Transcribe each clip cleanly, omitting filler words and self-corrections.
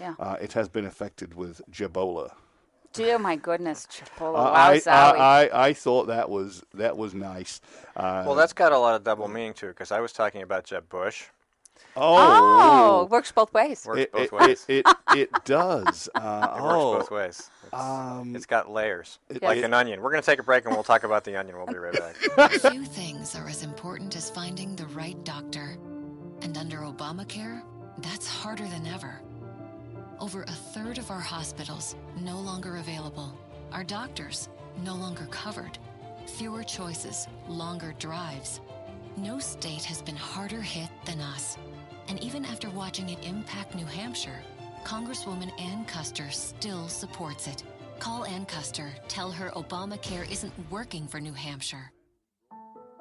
Yeah. It has been affected with JEBola. Dear my goodness, JEBola, wow, Zowie. I thought that was nice. Well, that's got a lot of double meaning to it, because I was talking about Jeb Bush. Oh, works both ways. Works both ways. It does. It works both ways. It's got layers, like an onion. We're going to take a break, and we'll talk about the onion. We'll be right back. Few things are as important as finding the right doctor. And under Obamacare, that's harder than ever. Over a third of our hospitals no longer available. Our doctors no longer covered. Fewer choices, longer drives. No state has been harder hit than us. And even after watching it impact New Hampshire, Congresswoman Ann Kuster still supports it. Call Ann Kuster. Tell her Obamacare isn't working for New Hampshire.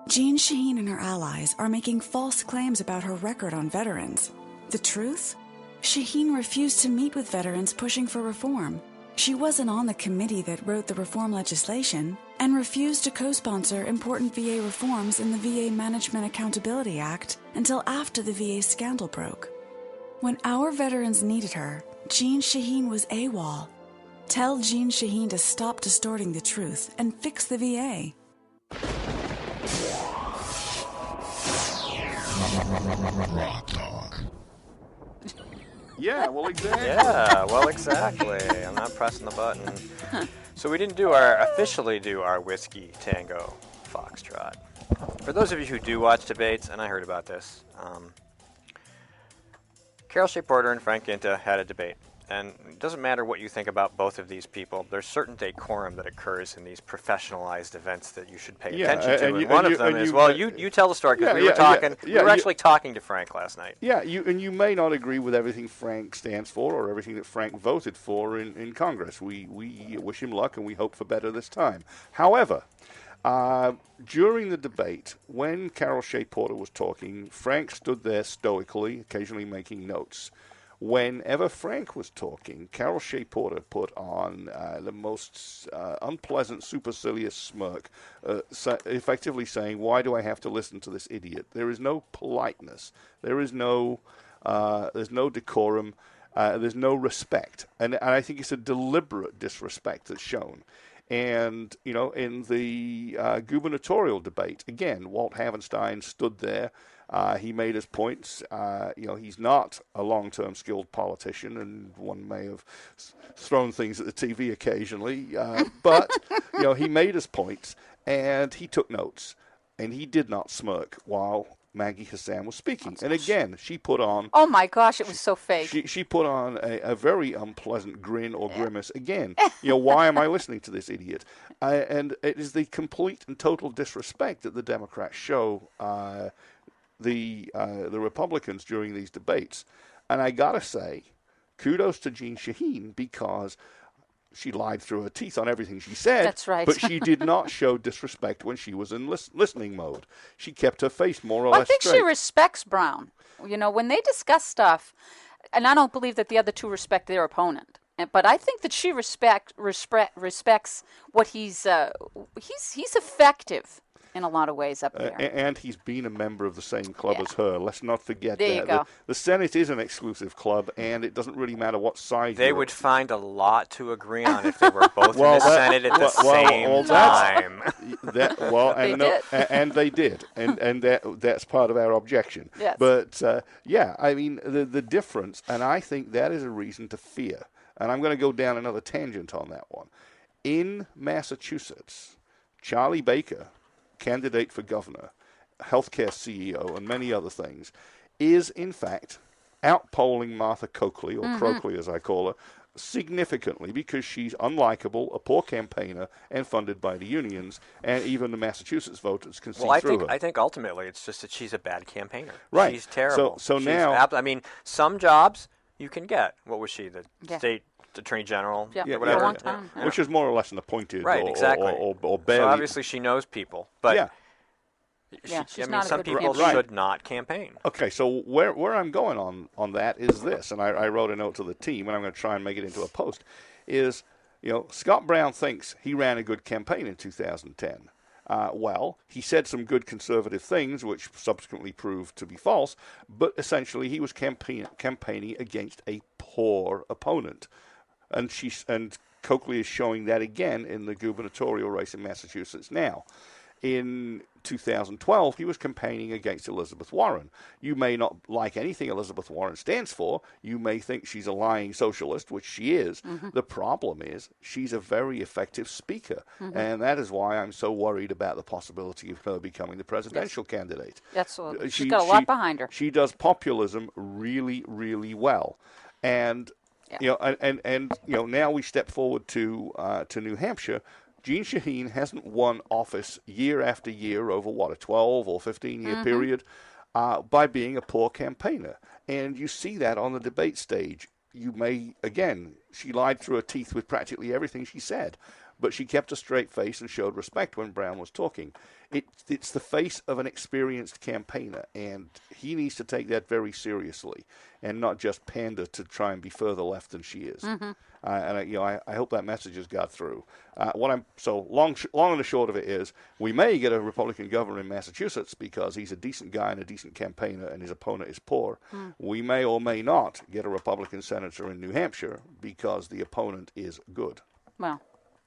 Jean Shaheen and her allies are making false claims about her record on veterans. The truth? Shaheen refused to meet with veterans pushing for reform. She wasn't on the committee that wrote the reform legislation and refused to co-sponsor important VA reforms in the VA Management Accountability Act until after the VA scandal broke. When our veterans needed her, Jean Shaheen was AWOL. Tell Jean Shaheen to stop distorting the truth and fix the VA. Rock Talk. Yeah, well, exactly. Yeah, well, exactly. I'm not pressing the button. So we didn't officially do our Whiskey Tango Foxtrot. For those of you who do watch debates, and I heard about this, Carol Shea Porter and Frank Ginta had a debate. And it doesn't matter what you think about both of these people. There's certain decorum that occurs in these professionalized events that you should pay attention to. And one of them is, well, you tell the story, because we were talking. We were actually talking to Frank last night. Yeah, you may not agree with everything Frank stands for or everything that Frank voted for in Congress. We wish him luck, and we hope for better this time. However, during the debate, when Carol Shea Porter was talking, Frank stood there stoically, occasionally making notes. Whenever Frank was talking, Carol Shea Porter put on the most unpleasant, supercilious smirk, effectively saying, "Why do I have to listen to this idiot?" There is no politeness. There's no decorum. There's no respect. And I think it's a deliberate disrespect that's shown. And, in the gubernatorial debate, again, Walt Havenstein stood there. He made his points. He's not a long-term skilled politician, and one may have thrown things at the TV occasionally. But, he made his points, and he took notes, and he did not smirk while Maggie Hassan was speaking. And again, she put on... Oh, my gosh, it was so fake. She put on a very unpleasant grin or grimace. Again, why am I listening to this idiot? And it is the complete and total disrespect that the Democrats show the Republicans during these debates. And I got to say, kudos to Jean Shaheen, because she lied through her teeth on everything she said. That's right. But she did not show disrespect when she was in listening mode. She kept her face more or less straight. I think she respects Brown. When they discuss stuff, and I don't believe that the other two respect their opponent. But I think that she respects what he's effective in a lot of ways up there. And he's been a member of the same club as her. Let's not forget that. There you go. The Senate is an exclusive club, and it doesn't really matter what side They would find a lot to agree on if they were both in the Senate at the same time. And they did. And that's part of our objection. Yes. But, the difference, and I think that is a reason to fear. And I'm going to go down another tangent on that one. In Massachusetts, Charlie Baker, candidate for governor, healthcare CEO, and many other things, is in fact outpolling Martha Coakley, or Croakley as I call her, significantly, because she's unlikable, a poor campaigner, and funded by the unions, and even the Massachusetts voters can see through her. I think ultimately it's just that she's a bad campaigner. Right. She's terrible. So now... some jobs you can get. What was she, the state Attorney General? Yeah, or whatever. for a long time. Which is more or less an appointed, right, exactly. or barely. So obviously she knows people, but some people should not campaign. Okay, so where I'm going on that is this, and I wrote a note to the team, and I'm going to try and make it into a post, is, Scott Brown thinks he ran a good campaign in 2010. He said some good conservative things, which subsequently proved to be false, but essentially he was campaigning against a poor poor opponent. And Coakley is showing that again in the gubernatorial race in Massachusetts now. In 2012, he was campaigning against Elizabeth Warren. You may not like anything Elizabeth Warren stands for. You may think she's a lying socialist, which she is. Mm-hmm. The problem is she's a very effective speaker, and that is why I'm so worried about the possibility of her becoming the presidential candidate. Absolutely. She's got a lot behind her. She does populism really, really well. And now we step forward to New Hampshire. Jeanne Shaheen hasn't won office year after year over, a 12 or 15-year period by being a poor campaigner. And you see that on the debate stage. She lied through her teeth with practically everything she said, but she kept a straight face and showed respect when Brown was talking. It's the face of an experienced campaigner, and he needs to take that very seriously and not just pander to try and be further left than she is. I hope that message has got through. Long and the short of it is, we may get a Republican governor in Massachusetts because he's a decent guy and a decent campaigner, and his opponent is poor. We may or may not get a Republican senator in New Hampshire because the opponent is good. Well,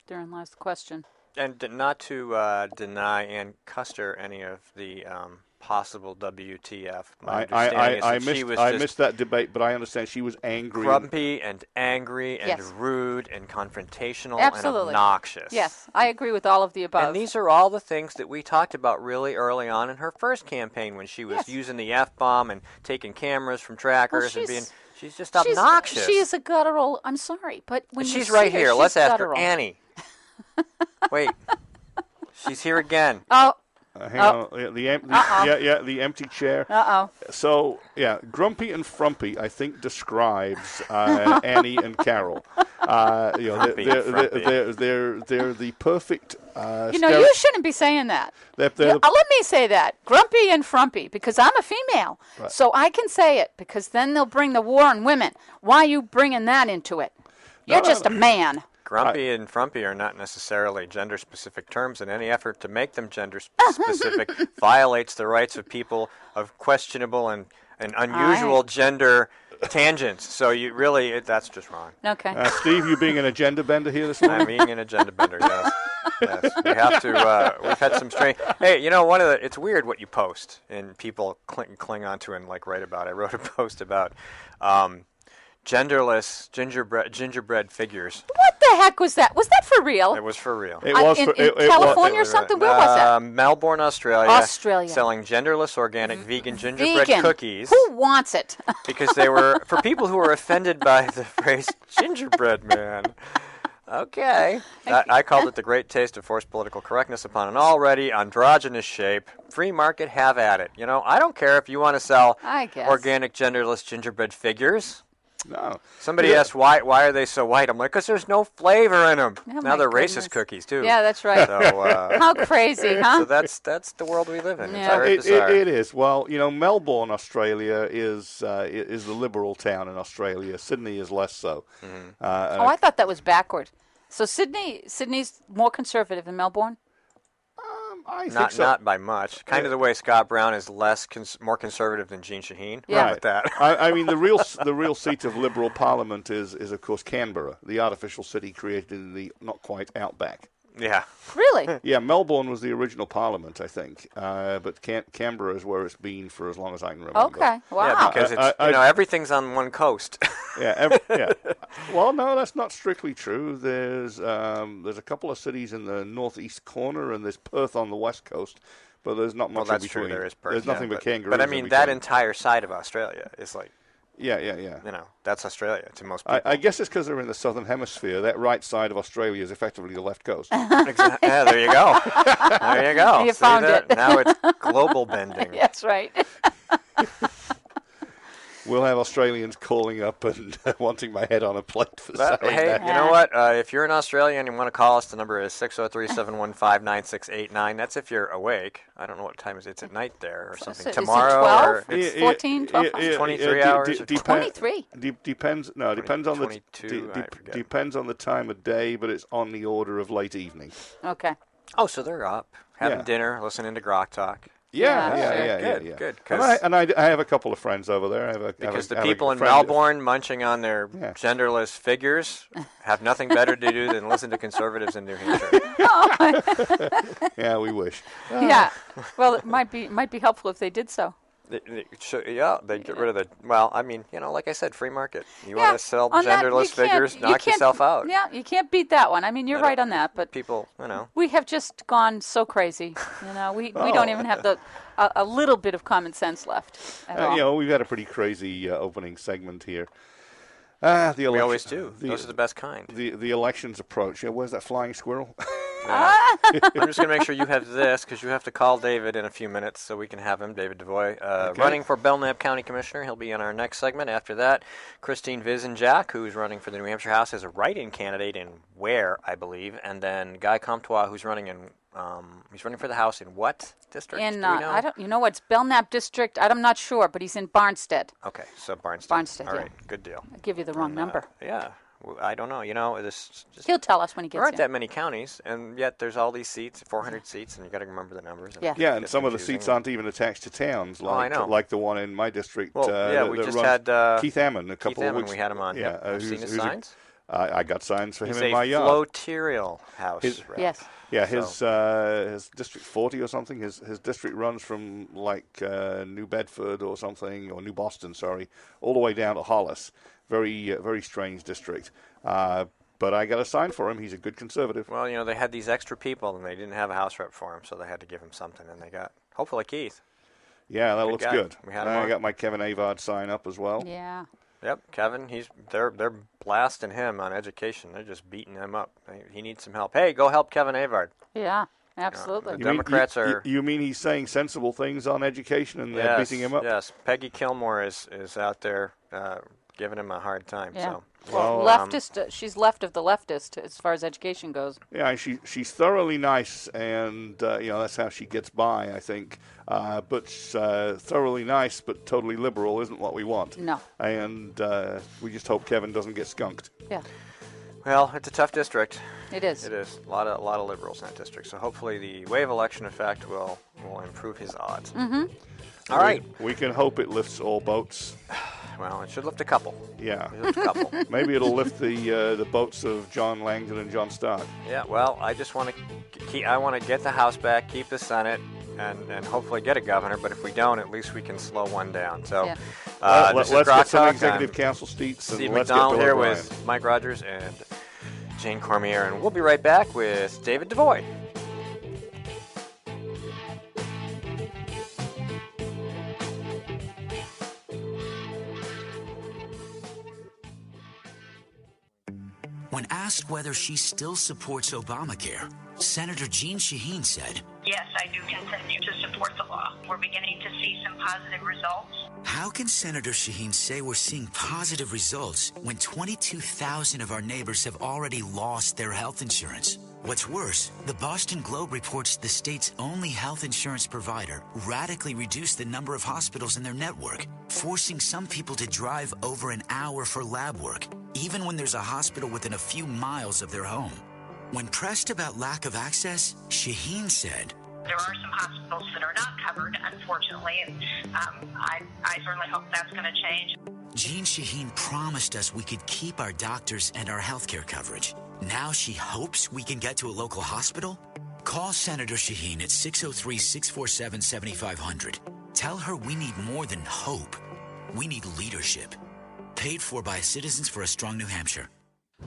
therein lies the question. And not to deny Ann Kuster any of the possible WTF. I missed that debate, but I understand she was angry. Grumpy and angry and rude and confrontational and obnoxious. Yes, I agree with all of the above. And these are all the things that we talked about really early on in her first campaign when she was using the F-bomb and taking cameres from trackers and being... She's just obnoxious. She is a guttural... I'm sorry, but when she's right here. Let's ask her. Annie. Wait. She's here again. Oh. Hang on. The empty chair. So, grumpy and frumpy, I think, describes Annie and Carol. They're the perfect... you shouldn't be saying that. Let me say that. Grumpy and frumpy, because I'm a female. Right. So I can say it, because then they'll bring the war on women. Why are you bringing that into it? You're just a man. Grumpy and frumpy are not necessarily gender-specific terms, and any effort to make them gender-specific violates the rights of people of questionable and unusual gender tangents. So you really, that's just wrong. Okay. Steve, you being an agenda bender here this morning? I'm being an agenda bender, yes. Yes. We have to, we've had some strange, hey, it's weird what you post, and people cling on to and write about. I wrote a post about genderless gingerbread figures. What the heck was that? Was that for real? It was for real. It was in California or something? Where was that? Melbourne, Australia. Selling genderless organic vegan gingerbread cookies. Who wants it? Because they were for people who were offended by the phrase gingerbread man. Okay. I called it the great taste of forced political correctness upon an already androgynous shape. Free market, have at it. I don't care if you want to sell organic genderless gingerbread figures. No. Somebody asked why are they so white? I'm like, because there's no flavor in them. Oh, now they're racist cookies too. Yeah, that's right. So, how crazy, huh? So that's the world we live in. Yeah. It's very it is. Well, Melbourne, Australia is the liberal town in Australia. Sydney is less so. Mm-hmm. I thought that was backward. So Sydney's more conservative than Melbourne? I think so. Not by much. Kind of the way Scott Brown is more conservative than Jeanne Shaheen. Yeah. Right. With that. I mean, the real seat of Liberal Parliament is of course Canberra, the artificial city created in the not quite outback. Yeah. Really? Yeah, Melbourne was the original parliament, I think, but Canberra is where it's been for as long as I can remember. Okay, wow. Yeah, because it's everything's on one coast. Yeah. Well, no, that's not strictly true. There's a couple of cities in the northeast corner, and there's Perth on the west coast, but there's not much in between. True. There is Perth. There's nothing but kangaroos. But I mean, that entire side of Australia is like. Yeah. That's Australia to most people. I guess it's because they're in the southern hemisphere. That right side of Australia is effectively the left coast. Exactly. Yeah, there you go. There you go. You found it. Now it's global bending. That's right. We'll have Australians calling up and wanting my head on a plate for saying that. You know what? If you're in Australia and you want to call us, the number is 603-715-9689. That's if you're awake. I don't know what time it is. It's at night there or something. Is Tomorrow? It 12? It's 14, 12? 23 hours? 23. Depends on 22, depends on the time of day, but it's on the order of late evening. Okay. Oh, so they're up, having dinner, listening to Grok Talk. Yeah. Good. And I have a couple of friends over there. Because the people in Melbourne munching on their genderless figures have nothing better to do than listen to conservatives in New Hampshire. Yeah, we wish. Yeah. Well, it might be helpful if they did so. They get rid of the. Well, I mean, like I said, free market. You want to sell genderless figures, knock yourself out. Yeah, you can't beat that one. I mean, you're right on that. But people, we have just gone so crazy. We don't even have a little bit of common sense left at all. We've had a pretty crazy opening segment here. We always do. Those are the best kind. The elections approach. Where's that flying squirrel? I'm just going to make sure you have this, because you have to call David in a few minutes so we can have him, David DeVoy, running for Belknap County Commissioner. He'll be in our next segment. After that, Christine Vizenjak, who's running for the New Hampshire House as a write-in candidate in Ware, I believe, and then Guy Comtois, who's running in he's running for the House in what district? In it's Belknap district. I'm not sure, but he's in Barnstead. Okay, so Barnstead. Barnstead, all right, good deal. I'll give you the wrong number. Yeah. I don't know. He'll tell us when he gets here. There aren't that many counties, and yet there's all these seats, 400 seats, and you got to remember the numbers. Yeah, and some of the seats aren't even attached to towns, like the one in my district. Well, we just had Keith Ammon a couple of weeks. We had him on. Yeah, have you seen his signs? I got signs for him in my my yard. He's a floterial house. Yes. Yeah, his District 40 or something. His district runs from New Bedford or something, or New Boston, sorry, all the way down to Hollis. Very, very strange district. But I got a sign for him. He's a good conservative. Well, they had these extra people, and they didn't have a house rep for him, so they had to give him something, and they got, hopefully, Keith. Yeah, that looks good. I got my Kevin Avard sign up as well. Yeah. Yep, Kevin, they're blasting him on education. They're just beating him up. He needs some help. Hey, go help Kevin Avard. Yeah, absolutely. The Democrats are... You mean he's saying sensible things on education and they're beating him up? Yes, Peggy Kilmore is out there giving him a hard time. Yeah. So. Well, leftist. She's left of the leftist as far as education goes. Yeah, she's thoroughly nice, and that's how she gets by, I think. But thoroughly nice, but totally liberal isn't what we want. No. And we just hope Kevin doesn't get skunked. Yeah. Well, it's a tough district. It is. It is. A lot of liberals in that district. So hopefully the wave election effect will improve his odds. Mm-hmm. All right. We can hope it lifts all boats. Well, it should lift a couple. Yeah. Maybe it'll lift the boats of John Langdon and John Stark. Yeah. Well, I just want to get the House back, keep the Senate, and hopefully get a governor. But if we don't, at least we can slow one down. So let's get some executive council seats. Steve McDonald here with Mike Rogers and Jane Cormier, and we'll be right back with David DeVoy. When asked whether she still supports Obamacare, Senator Jeanne Shaheen said, "Yes, I do continue to support the law. We're beginning to see some positive results." How can Senator Shaheen say we're seeing positive results when 22,000 of our neighbors have already lost their health insurance? What's worse, the Boston Globe reports the state's only health insurance provider radically reduced the number of hospitals in their network, forcing some people to drive over an hour for lab work, even when there's a hospital within a few miles of their home. When pressed about lack of access, Shaheen said, "There are some hospitals that are not covered, unfortunately, and I certainly hope that's going to change." Jeanne Shaheen promised us we could keep our doctors and our healthcare coverage. Now she hopes we can get to a local hospital? Call Senator Shaheen at 603-647-7500. Tell her we need more than hope. We need leadership. Paid for by Citizens for a Strong New Hampshire.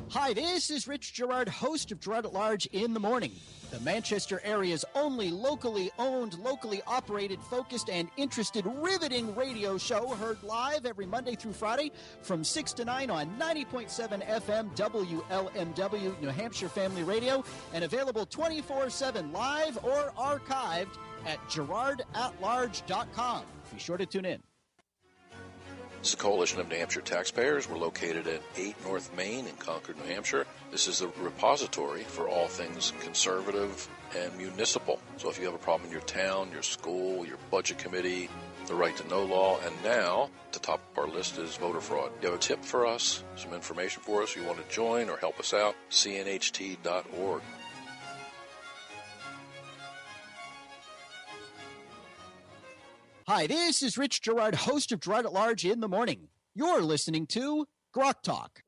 Hi, this is Rich Gerard, host of Gerard at Large in the Morning, the Manchester area's only locally owned, locally operated, focused, and interested, riveting radio show, heard live every Monday through Friday from 6 to 9 on 90.7 FM WLMW, New Hampshire Family Radio, and available 24/7 live or archived at GerardAtLarge.com. Be sure to tune in. This is a coalition of New Hampshire taxpayers. We're located at 8 North Main in Concord, New Hampshire. This is a repository for all things conservative and municipal. So if you have a problem in your town, your school, your budget committee, the right to know law, and now at the top of our list is voter fraud. You have a tip for us, some information for us, you want to join or help us out, cnht.org. Hi, this is Rich Gerard, host of Gerard at Large in the Morning. You're listening to Grok Talk.